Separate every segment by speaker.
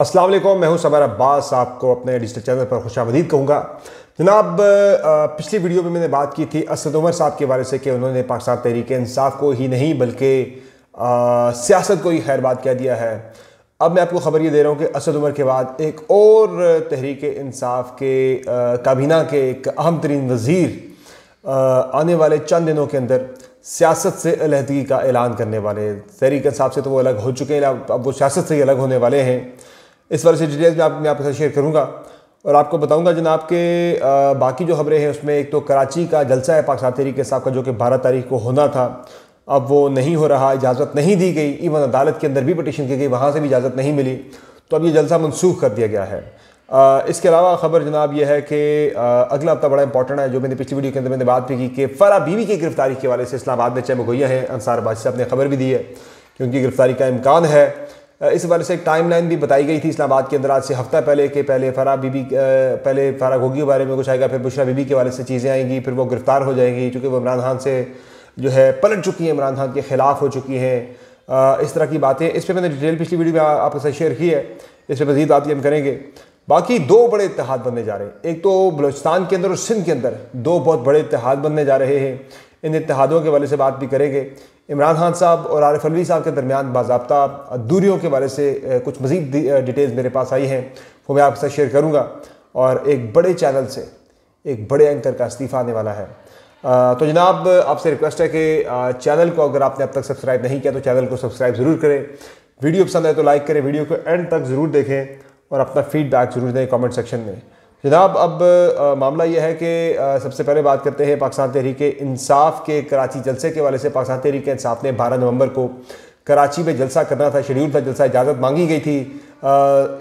Speaker 1: अस्सलाम वालेकुम, मैं हूं समर अब्बास। आपको अपने डिजिटल चैनल पर खुशामदीद कहूँगा। जनाब, पिछली वीडियो में मैंने बात की थी असद उमर साहब के बारे से कि उन्होंने पाकिस्तान तहरीक इंसाफ को ही नहीं बल्कि सियासत को ही खैरबाद कह दिया है। अब मैं आपको खबर ये दे रहा हूँ कि असद उमर के बाद एक और तहरीक इंसाफ के काबीना के एक अहम तरीन वज़ीर आने वाले चंद दिनों के अंदर सियासत से अलहदगी का ऐलान करने वाले। तहरीक इंसाफ से तो वो अलग हो चुके हैं, अब वो सियासत से ही अलग होने वाले हैं। इस वजह से डिटेल्स मैं आपके साथ शेयर करूँगा और आपको बताऊँगा जनाब के बाकी जो खबरें हैं उसमें एक तो कराची का जलसा है पाकिस्तान तहरीक इंसाफ का, जो कि 12 तारीख को होना था, अब वो नहीं हो रहा, इजाज़त नहीं दी गई। इवन अदालत के अंदर भी पटिशन की गई, वहाँ से भी इजाज़त नहीं मिली, तो अब ये जलसा मनसूख कर दिया गया है। इसके अलावा ख़बर जनाब यह है कि अगला हफ्ता बड़ा इंपॉर्टेंट है, जो मैंने पिछली वीडियो के अंदर मैंने बात भी की कि फराह बीवी की गिरफ्तारी के हवाले से इस्लामाबाद में चमगोइयाँ हैं। अंसार बादशाह साहब ने खबर भी दी है कि उनकी गिरफ्तारी का इम्कान है। इस हवाले से एक टाइम लाइन भी बताई गई थी इस्लामाबाद के अंदर आज से हफ्ता पहले के पहले फराह घोगी के बारे में कुछ आएगा, फिर बुशरा बीबी के हवाले से चीज़ें आएंगी, फिर वो गिरफ्तार हो जाएंगी चूँकि वो इमरान खान से जो है पलट चुकी हैं, इमरान खान के ख़िलाफ़ हो चुकी हैं। इस तरह की बातें इस पर मैंने डिटेल पिछली वीडियो में आपके साथ शेयर की है, इस पर मज़ीद बात हम करेंगे। बाकी दो बड़े इत्तेहाद बनने जा रहे हैं, एक तो बलूचिस्तान के अंदर और सिंध के अंदर दो बहुत बड़े इत्तेहाद बनने जा रहे हैं। इन इत्तेहादों के बारे से बात भी करेंगे। इमरान खान साहब और आरिफ अलवी साहब के दरमियान बाज़ाब्ता दूरियों के बारे से कुछ मज़ीद डिटेल्स मेरे पास आई हैं, वो मैं आपके साथ शेयर करूँगा। और एक बड़े चैनल से एक बड़े एंकर का इस्तीफ़ा आने वाला है। तो जनाब, आपसे रिक्वेस्ट है कि चैनल को अगर आपने अब तक सब्सक्राइब नहीं किया तो चैनल को सब्सक्राइब ज़रूर करें। वीडियो पसंद है तो लाइक करें, वीडियो को एंड तक ज़रूर देखें और अपना फीडबैक ज़रूर दें कमेंट सेक्शन में। जनाब, अब मामला यह है कि सबसे पहले बात करते हैं पाकिस्तान तहरीक इंसाफ के कराची जलसे के हवाले से। पाकिस्तान तहरीक इंसाफ ने 12 नवंबर को कराची में जलसा करना था, शेड्यूल था जलसा, इजाज़त मांगी गई थी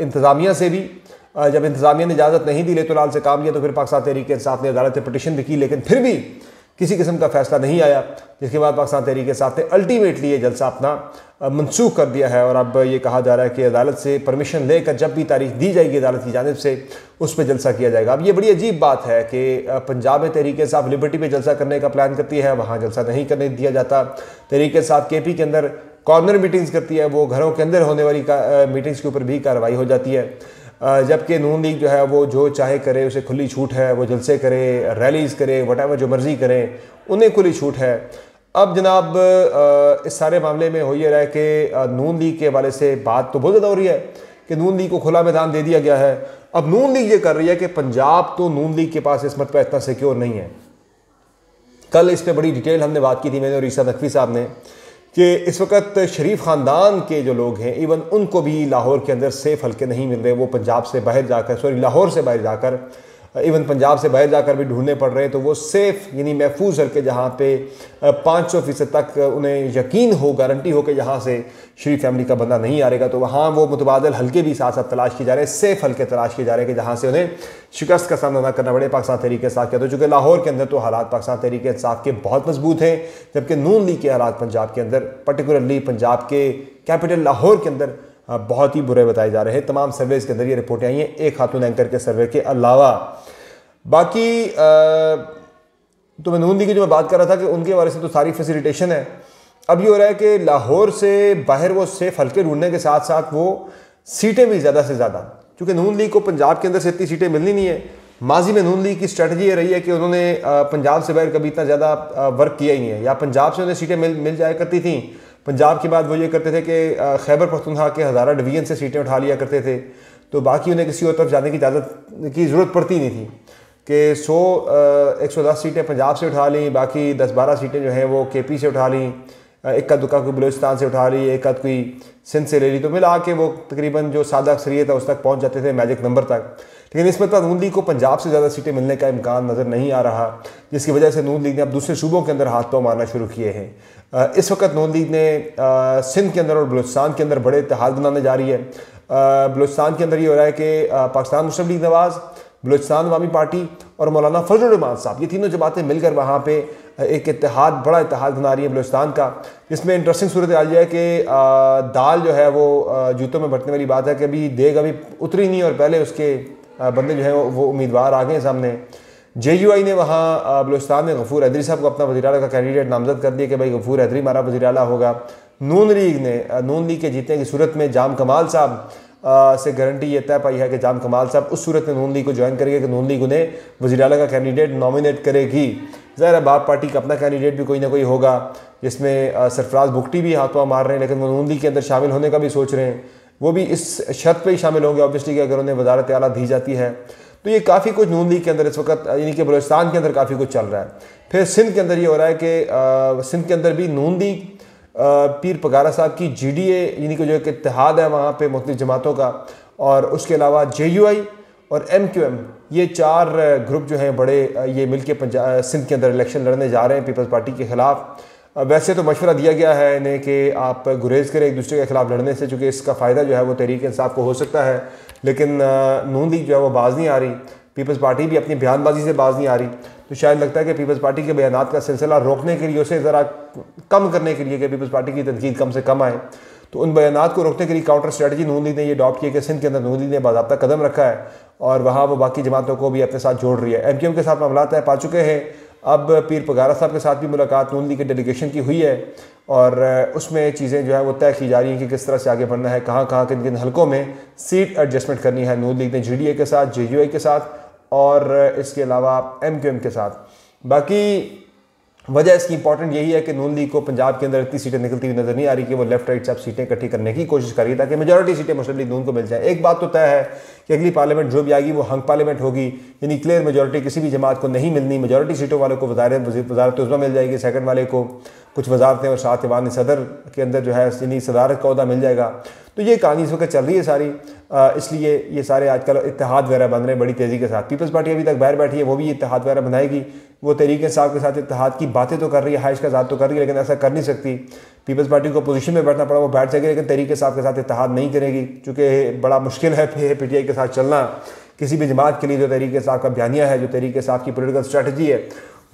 Speaker 1: इंतज़ामिया से भी। जब इंतज़ामिया ने इजाज़त नहीं दी, लेतो लाल से काम लिया, तो फिर पाकिस्तान तहरीक इंसाफ ने अदालत में पटिशन भी की, लेकिन फिर भी किसी किस्म का फैसला नहीं आया, जिसके बाद पाकिस्तान तहरीक इंसाफ ने अल्टीमेटली ये जलसा अपना मनसूख कर दिया है। और अब ये कहा जा रहा है कि अदालत से परमिशन लेकर जब भी तारीख दी जाएगी अदालत की जानिब से, उस पर जलसा किया जाएगा। अब ये बड़ी अजीब बात है कि पंजाब में तहरीक इंसाफ लिबर्टी पे जलसा करने का प्लान करती है, वहाँ जलसा नहीं करने दिया जाता। तहरीक इंसाफ KP के अंदर कॉर्नर मीटिंग्स करती है, वो घरों के अंदर होने वाली मीटिंग्स के ऊपर भी कार्रवाई हो जाती है। जबकि नून लीग जो है वो जो चाहे करे, उसे खुली छूट है, वो जलसे करे, रैलीज़ करे, वटावर जो मर्ज़ी करें, उन्हें खुली छूट है। अब जनाब, इस सारे मामले में हो ये रहा है कि नून लीग के हवाले से बात तो बहुत ज़्यादा हो रही है कि नून लीग को खुला मैदान दे दिया गया है। अब नून लीग ये कर रही है कि पंजाब तो नून लीग के पास इस मरतबा इतना सिक्योर नहीं है। कल इस पर बड़ी डिटेल हमने बात की थी, मैंने और ईसा नकवी साहब ने, कि इस वक्त शरीफ ख़ानदान के जो लोग हैं इवन उनको भी लाहौर के अंदर सेफ हल्के नहीं मिल रहे। वो पंजाब से बाहर जाकर, लाहौर से बाहर जाकर, इवन पंजाब से बाहर जाकर भी ढूंढने पड़ रहे हैं। तो वो सेफ यानी महफूज हल्के जहाँ पे 500% तक उन्हें यकीन हो, गारंटी हो कि यहाँ से शरीफ फैमिली का बंदा नहीं आ रहेगा, तो वहाँ वो मुतबादल हल्के भी साथ साथ तलाश किए जा रहे हैं, सेफ हल्के तलाश किए जा रहे हैं कि जहाँ से उन्हें शिकस्त का सामना ना करना पड़े पाकिस्तान तहरीक इंसाफ के। तो चूँकि लाहौर के अंदर तो हालात पाकिस्तान तहरीक इंसाफ के बहुत मजबूत हैं, जबकि नून लीग के हालात पंजाब के अंदर, पर्टिकुलरली पंजाब के कैपिटल लाहौर के अंदर बहुत ही बुरे बताए जा रहे हैं। तमाम सर्वेज़ के अंदर ये रिपोर्टें आई हैं, एक खातून एंकर के सर्वे के अलावा। बाकी तो मैं नून लीग की जो मैं बात कर रहा था कि उनके बारे से तो सारी फैसिलिटेशन है। अब ये हो रहा है कि लाहौर से बाहर वो सेफ हल्के ढूंढने के साथ साथ वो सीटें भी ज़्यादा से ज़्यादा, क्योंकि नून लीग को पंजाब के अंदर से इतनी सीटें मिलनी नहीं है। माजी में नून लीग की स्ट्रेटजी ये रही है कि उन्होंने पंजाब से बाहर कभी इतना ज़्यादा वर्क किया ही नहीं है, या पंजाब से उन्हें सीटें मिल जाया करती थी। पंजाब के बाद वो ये करते थे कि खैबर पख्तूनख्वा के हज़ारा डिवीज़न से सीटें उठा लिया करते थे, तो बाकी उन्हें किसी और तरफ जाने की इजाज़त की ज़रूरत पड़ती नहीं थी कि 110 सीटें पंजाब से उठा ली, बाकी 10-12 सीटें जो हैं वो KP से उठा ली, एक दुक्का कोई बलूचिस्तान से उठा ली, एक कोई सिंध से ले ली, तो मिला के वो तकरीबन जो सादा अक्सरियत है उस तक पहुँच जाते थे, मैजिक नंबर तक। लेकिन इस मतलब नून लीग को पंजाब से ज़्यादा सीटें मिलने का इम्कान नज़र नहीं आ रहा, जिसकी वजह से नून लीग ने अब दूसरे सूबों के अंदर हाथ पाँव मारना शुरू किए हैं। इस वक्त नून लीग ने सिंध के अंदर और बलूचिस्तान के अंदर बड़े इत्तेहाद बनाने जा रही है। बलूचिस्तान के अंदर ये हो रहा है कि पाकिस्तान मुस्लिम लीग नवाज़, बलूचिस्तान अवामी पार्टी और मौलाना फजल रहमान साहब, ये तीनों जमातें मिलकर वहाँ पे एक इत्तेहाद, बड़ा इत्तेहाद बना रही है बलूचिस्तान का। जिसमें इंटरेस्टिंग सूरत आ जाए कि दाल जो है वो जूतों में बरतने वाली बात है कि अभी देग अभी उतरी नहीं और पहले उसके बंदे जो हैं वो उम्मीदवार आ गए सामने। JUI ने वहाँ बलूचिस्तान में गफूर हैदरी साहब को अपना वज़ीर आला का कैंडिडेट नामजद कर दिया कि भाई गफूर हैदरी हमारा वज़ीर आला होगा। नून लीग के जीतने की सूरत में जाम कमाल साहब से गारंटी ये तय पाई है कि जाम कमाल साहब उस सूरत में नून लीग को ज्वाइन करेंगे कि नून लीग उन्हें वज़ीर आला का कैंडिडेट नॉमिनेट करेगी। ज़ाहिर है बाप पार्टी का अपना कैंडिडेट भी कोई ना कोई होगा, जिसमें सरफराज बुगटी भी हाथ पाँव मार रहे हैं, लेकिन वो नून लीग के अंदर शामिल होने का भी सोच रहे हैं। वो भी इस शर्त पे ही शामिल होंगे ऑब्वियसली कि अगर उन्हें वज़ारत आला दी जाती है। तो ये काफ़ी कुछ नून लीग के अंदर इस वक्त यानी कि बलूचिस्तान के अंदर काफ़ी कुछ चल रहा है। फिर सिंध के अंदर ये हो रहा है कि सिंध के अंदर भी नून लीग, पीर पगारा साहब की GDA यानी कि जो एक इत्तेहाद है वहाँ पे मुख्तलिफ जमातों का, और उसके अलावा JUI और MQM, ये 4 ग्रुप जो हैं बड़े, ये मिलके सिंध के अंदर इलेक्शन लड़ने जा रहे हैं पीपल्स पार्टी के ख़िलाफ़। वैसे तो मशवरा दिया गया है इन्हें कि आप गुरेज करें एक दूसरे के ख़िलाफ़ लड़ने से, चूँकि इसका फ़ायदा जो है वो तहरीक इंसाफ को हो सकता है, लेकिन नून लीग जो है वो बाज नहीं आ रही, पीपल्स पार्टी भी अपनी बयानबाजी से बाज नहीं आ रही। तो शायद लगता है कि पीपल्स पार्टी के बयानात का सिलसिला रोकने के लिए, उसे ज़रा कम करने के लिए कि पीपल्स पार्टी की तनकीद कम से कम आए, तो उन बयानात को रोकने के लिए काउंटर स्ट्रेटजी नून लीग ने ये अडॉप्ट किया कि सिंध के अंदर नून लीग ने बाज़ाब्ता कदम रखा है और वहाँ वो बाकी जमातों को भी अपने साथ जोड़ रही है। MQM के साथ मामला तय पा चुके हैं। अब पीर पगारा साहब के साथ भी मुलाकात नून लीग के डेलीगेशन की हुई है और उसमें चीज़ें जो है वो तय की जा रही हैं कि किस तरह से आगे बढ़ना है, कहाँ कहाँ किन किन हलकों में सीट एडजस्टमेंट करनी है। नून लीग ने GDA के साथ, JUI के साथ और इसके अलावा MQM के साथ। बाकी वजह इसकी इंपॉर्टेंट यही है कि नून लीग को पंजाब के अंदर इतनी सीटें निकलती हुई नज़र नहीं आ रही कि वो लेफ्ट राइट से अब सीटें इकट्ठी करने की कोशिश करेगी ताकि मेजॉरिटी सीटें मुस्लिम लीग नून को मिल जाए। एक बात तो तय है कि अगली पार्लियामेंट जो भी आएगी वो हंग पार्लियामेंट होगी, यानी क्लियर मेजॉरिटी किसी भी जमात को नहीं मिलनी। मेजॉरिटी सीटों वाले को वज़ारत उज़्मा मिल जाएगी, सेकंड वाले को कुछ वजारतें और साथ ईवान सदर के अंदर जो है यानी सदारत का ओहदा मिल जाएगा। तो ये कहानी इस वक्त चल रही है सारी, इसलिए ये सारे आजकल इत्तेहाद वगैरह बन रहे हैं बड़ी तेज़ी के साथ। पीपल्स पार्टी अभी तक बाहर बैठी है, वो भी इत्तेहाद वगैरह बनाएगी। वो तहरीक इंसाफ के साथ इत्तेहाद की बातें तो कर रही है, हाइश का ज़ात तो कर रही है, लेकिन ऐसा कर नहीं सकती। पीपल्स पार्टी को पोजीशन में बैठना पड़ा, वो बैठ जाएगी, लेकिन तहरीक इंसाफ के साथ इत्तेहाद नहीं करेगी, चूँकि बड़ा मुश्किल है PTI के साथ चलना किसी भी जमात के लिए। जो तहरीक इंसाफ का बयानिया है, जो तहरीक इंसाफ की पोलिटिकल स्ट्रेटजी है,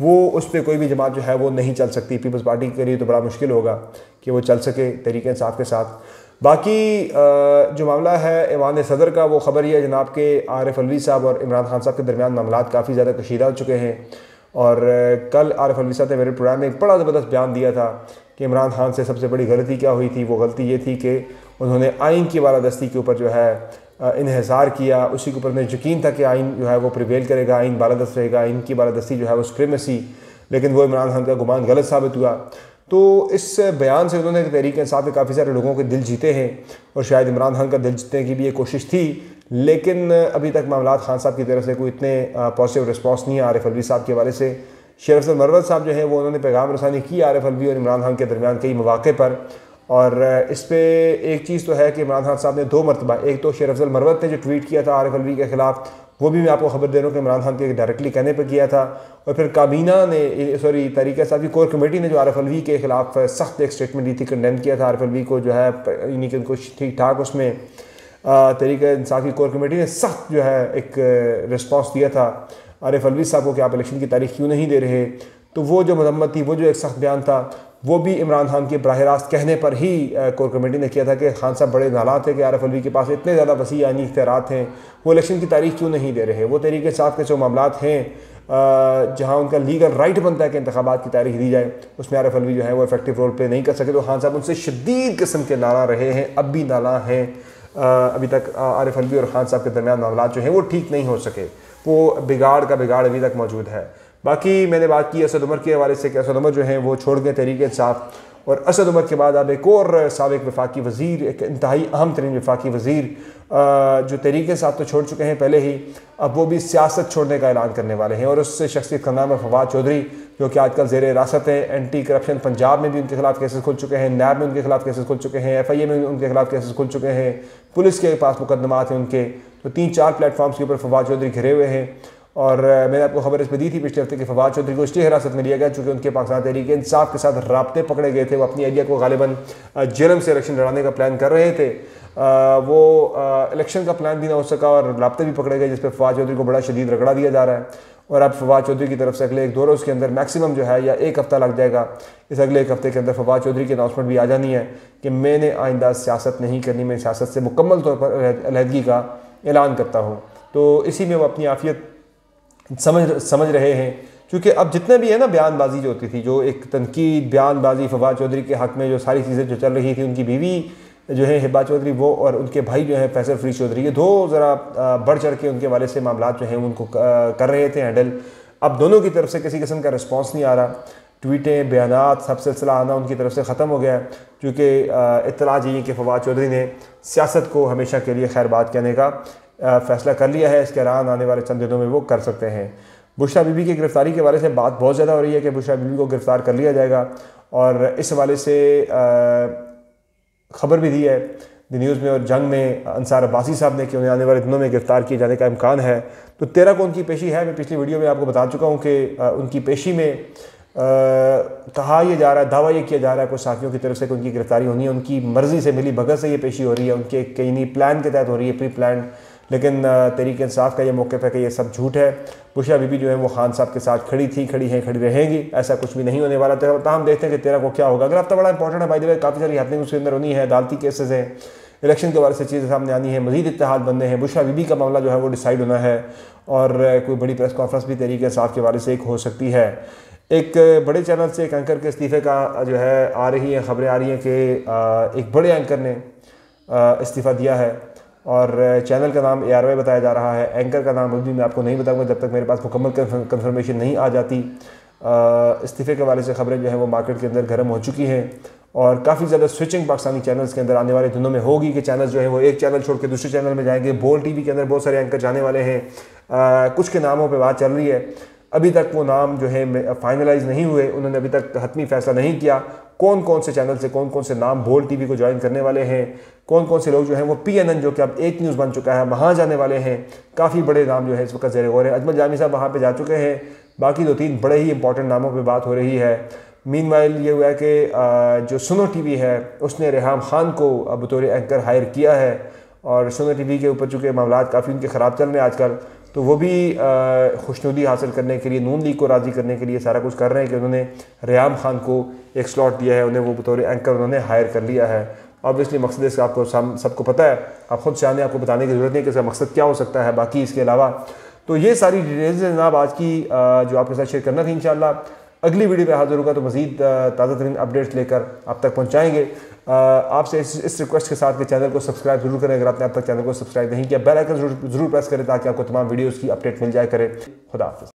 Speaker 1: वो उस पर कोई भी जमात जो है वो नहीं चल सकती। पीपल्स पार्टी के लिए तो बड़ा मुश्किल होगा कि वो चल सके तहरीक इंसाफ के साथ। बाकी जो मामला है ईवान सदर का, वो ख़बर ये है जनाब के आरिफ अलवी साहब और इमरान खान साहब के दरमियान मामला काफ़ी ज़्यादा कशीदा हो चुके हैं। और कल आरिफ अलवी साहब ने मेरे प्रोग्राम में एक बड़ा ज़बरदस्त बयान दिया था कि इमरान खान से सबसे बड़ी गलती क्या हुई थी। वो गलती ये थी कि उन्होंने आइन की बालादस्ती के ऊपर जो है इन्हिसार किया, उसी के ऊपर उन्हें यकीन था कि आइन जो है वो प्रिवेल करेगा, आइन बालादस्त रहेगा, आइन की बालादस्ती जो है वो सुप्रीमेसी, लेकिन वो इमरान खान का गुमान गलत साबित हुआ। तो इस बयान से उन्होंने तहरीक इंसाफ के काफ़ी सारे लोगों के दिल जीते हैं और शायद इमरान खान का दिल जीतने की भी एक कोशिश थी, लेकिन अभी तक मामला खान साहब की तरफ से कोई इतने पॉजिटिव रिस्पॉन्स नहीं है आरिफ अलवी साहब के हवाले से। शेर अफजल मरवत साहब जो है वो उन्होंने पैगाम रसानी की आरिफ अलवी और इमरान खान के दरमियान कई मौक़े पर, और इस पर एक चीज़ तो है कि इमरान खान साहब ने 2 मरतबा, एक तो शेर अफजल मरवत ने जो ट्वीट किया था आरिफ अलवी के ख़िलाफ़, वो भी मैं आपको खबर दे रहा हूँ कि इमरान खान के डायरेक्टली कहने पर किया था, और फिर काबीना ने तहरीक इंसाफ की कोर कमेटी ने जो आरिफ अलवी के ख़िलाफ़ सख्त एक स्टेटमेंट दी थी, कंडेम किया था आरिफ अलवी को जो है, यानी कि उनको ठीक ठाक उसमें तहरीक इंसाफ की कोर कमेटी ने सख्त जो है एक रिस्पॉन्स दिया था आरिफ अलवी साहब को कि आप इलेक्शन की तारीख क्यों नहीं दे रहे। तो वो जो मजम्मत थी, वो जो एक सख्त बयान था, वो भी इमरान खान के बराह रास्त कहने पर ही कोर कमेटी ने किया था कि खान साहब बड़े नालात थे कि आरिफ अलवी के पास इतने ज़्यादा वसी आइनी इख्तियारात हैं, वो इलेक्शन की तारीख क्यों नहीं दे रहे। वो तहरीक इंसाफ के जो मामलात हैं जहाँ उनका लीगल राइट बनता है कि इंतखाबात की तारीख दी जाए, उसमें आरिफ अलवी जो है वो इफेक्टिव रोल प्ले नहीं कर सके। तो खान साहब उनसे शदीद किस्म के नारा रहे हैं, अब भी नारा हैं। अभी तक आरिफ अलवी और खान साहब के दरमियान मामला जो हैं वो ठीक नहीं हो सके, वो बिगाड़ का बिगाड़ अभी तक मौजूद है। बाकी मैंने बात की असद उमर के हवाले से कि असद उमर जो हैं वो छोड़ गए तहरीक इंसाफ, और असद उमर के बाद अब एक और साबिक वफाकी वज़ीर, एक इंतहाई अहम तरीन वफाकी वज़ीर जो तहरीक इंसाफ तो छोड़ चुके हैं पहले ही, अब वो भी सियासत छोड़ने का ऐलान करने वाले हैं। और उस शख्सियत का नाम है फवाद चौधरी, जो कि आजकल ज़ेर हिरासत है। एंटी करप्शन पंजाब में भी उनके खिलाफ केसेस खुल चुके हैं, नैब में उनके खिलाफ केसेस खुल चुके हैं, FIA में उनके खिलाफ केसेस खुल चुके हैं, पुलिस के पास मुकदमात हैं उनके। तो 3-4 प्लेटफॉर्म्स के ऊपर फवाद चौधरी घिरे हुए हैं। और मैंने आपको खबर इस पर दी थी पिछले हफ्ते कि फवाद चौधरी को इसलिए हिरासत में लिया गया चूँकि उनके पाकिस्तान तहरीक इंसाफ के साथ राब्ते पकड़े गए थे। वो अपनी एरिया को गालिबन जेलम से इलेक्शन लड़ाने का प्लान कर रहे थे, वो इलेक्शन का प्लान भी ना हो सका और राब्ते भी पकड़े गए, जिस पर फवाद चौधरी को बड़ा शदीद रगड़ा दिया जा रहा है। और अब फवाद चौधरी की तरफ से अगले 1-2 रोज़ के अंदर मैक्सिमम जो है, या 1 हफ़्ता लग जाएगा, इस अगले 1 हफ़्ते के अंदर फवाद चौधरी की अनाउंसमेंट भी आ जानी है कि मैंने आइंदा सियासत नहीं करनी, मैं सियासत से मुकम्मल तौर पर अलहदगी का ऐलान करता हूँ। तो इसी में वो अपनी आफियत समझ रहे हैं, क्योंकि अब जितने भी है ना बयानबाजी जो होती थी, जो एक तनकीद बयानबाजी फवाद चौधरी के हक़ में जो सारी चीज़ें जो चल रही थी, उनकी बीवी जो है हिबा चौधरी वो और उनके भाई जो है फैसल फरीद चौधरी, ये दो ज़रा बढ़ चढ़ के उनके वाले से मामला जो हैं उनको कर रहे थे हैंडल। अब दोनों की तरफ से किसी किस्म का रिस्पॉन्स नहीं आ रहा, ट्वीटें बयानात सब सिलसिला आना उनकी तरफ से ख़त्म हो गया, क्योंकि इत्तला चाहिए कि फवाद चौधरी ने सियासत को हमेशा के लिए खैर बात कहने का फ़ैसला कर लिया है। इसके अलावा आने वाले चंद दिनों में वो कर सकते हैं। बुशरा बीबी की गिरफ़्तारी के हवाले से बात बहुत ज़्यादा हो रही है कि बुशरा बीबी को गिरफ़्तार कर लिया जाएगा, और इस हवाले से ख़बर भी दी है द न्यूज़ में और जंग में अंसार अब्बासी साहब ने कि उन्हें आने वाले दिनों में गिरफ़्तार किए जाने का इम्कान है। तो 13 को उनकी पेशी है। मैं पिछली वीडियो में आपको बता चुका हूँ कि उनकी पेशी में कहा यह जा रहा है, दावा ये किया जा रहा है कुछ साथियों की तरफ से कि उनकी गिरफ्तारी होनी है, उनकी मर्ज़ी से मिली भगत से ये पेशी हो रही है, उनके कहीं नहीं प्लान के तहत हो रही है, प्री प्लान। लेकिन तहरीक इंसाफ का ये मौक़िफ़ है कि ये सब झूठ है। बुशरा बीबी जो है वो खान साहब के साथ खड़ी थी, खड़ी हैं, खड़ी रहेंगी, ऐसा कुछ भी नहीं होने वाला। तो हम देखते हैं कि 13 को क्या होगा। अगर हफ्ता बड़ा इंपॉर्टेंट है, बाय द वे काफ़ी सारी हैपनिंग उसके अंदर होनी है, अदालती केसेस हैं, इलेक्शन के बारे से चीज़ें सामने आनी है, मज़ीद इत्तेहाद बनने हैं, बुशरा बीबी का मामला जो है वो डिसाइड होना है, और कोई बड़ी प्रेस कॉन्फ्रेंस भी तहरीक इंसाफ के बारे से एक हो सकती है। एक बड़े चैनल से एक एंकर के इस्तीफ़े का जो है आ रही है, ख़बरें आ रही हैं कि एक बड़े एंकर ने इस्तीफ़ा दिया है, और चैनल का नाम ARY बताया जा रहा है। एंकर का नाम अभी मैं आपको नहीं बताऊंगा जब तक मेरे पास मुकम्मल कंफर्मेशन नहीं आ जाती। इस्तीफ़े के वाले से ख़बरें जो हैं वो मार्केट के अंदर गर्म हो चुकी हैं, और काफ़ी ज़्यादा स्विचिंग पाकिस्तानी चैनल्स के अंदर आने वाले दिनों में होगी कि चैनल जो है वो एक चैनल छोड़ के दूसरे चैनल में जाएंगे। बोल TV के अंदर बहुत सारे एंकर जाने वाले हैं, कुछ के नामों पर बात चल रही है। अभी तक वो नाम जो है फाइनलाइज नहीं हुए, उन्होंने अभी तक हतमी फैसला नहीं किया कौन कौन से चैनल से कौन कौन से नाम बोल TV को ज्वाइन करने वाले हैं, कौन कौन से लोग जो हैं वो PNN जो कि अब एक न्यूज़ बन चुका है वहाँ जाने वाले हैं। काफ़ी बड़े नाम जो है इस वक्त ज़ेर गौर है। अजमल जामी साहब वहाँ पे जा चुके हैं, बाकी 2-3 बड़े ही इंपॉर्टेंट नामों पे बात हो रही है। मीनवाइल ये हुआ है कि जो सुनो TV है उसने रेहाम खान को बतौर एंकर हायर किया है, और सुनो TV के ऊपर चूँकि मामला काफ़ी उनके ख़राब चल रहे हैं आजकल, तो वो भी खुशनुदी हासिल करने के लिए, नून लीग को राज़ी करने के लिए सारा कुछ कर रहे हैं कि उन्होंने रेहाम खान को एक स्लॉट दिया है, उन्हें वो बतौर एंकर उन्होंने हायर कर लिया है। ऑब्वियसली मकसद इसका आपको सबको पता है, आप खुद से आने आपको बताने की ज़रूरत नहीं कि इसका मकसद क्या हो सकता है। बाकी इसके अलावा तो ये सारी डिटेल्स जनाब आज की जो आपके साथ शेयर करना थी। इंशाल्लाह अगली वीडियो में हाजिर होगा तो मज़ीद ताज़ा तरीन अपडेट्स लेकर आप तक पहुँचाएँगे। आपसे इस रिक्वेस्ट के साथ कि चैनल को सब्सक्राइब जरूर करें, अगर आपने अब तक चैनल को सब्सक्राइब नहीं किया, बेल आइकन जरूर प्रेस करें ताकि आपको तमाम वीडियोज़ की अपडेट मिल जाए करे। खुदा हाफ़िज़।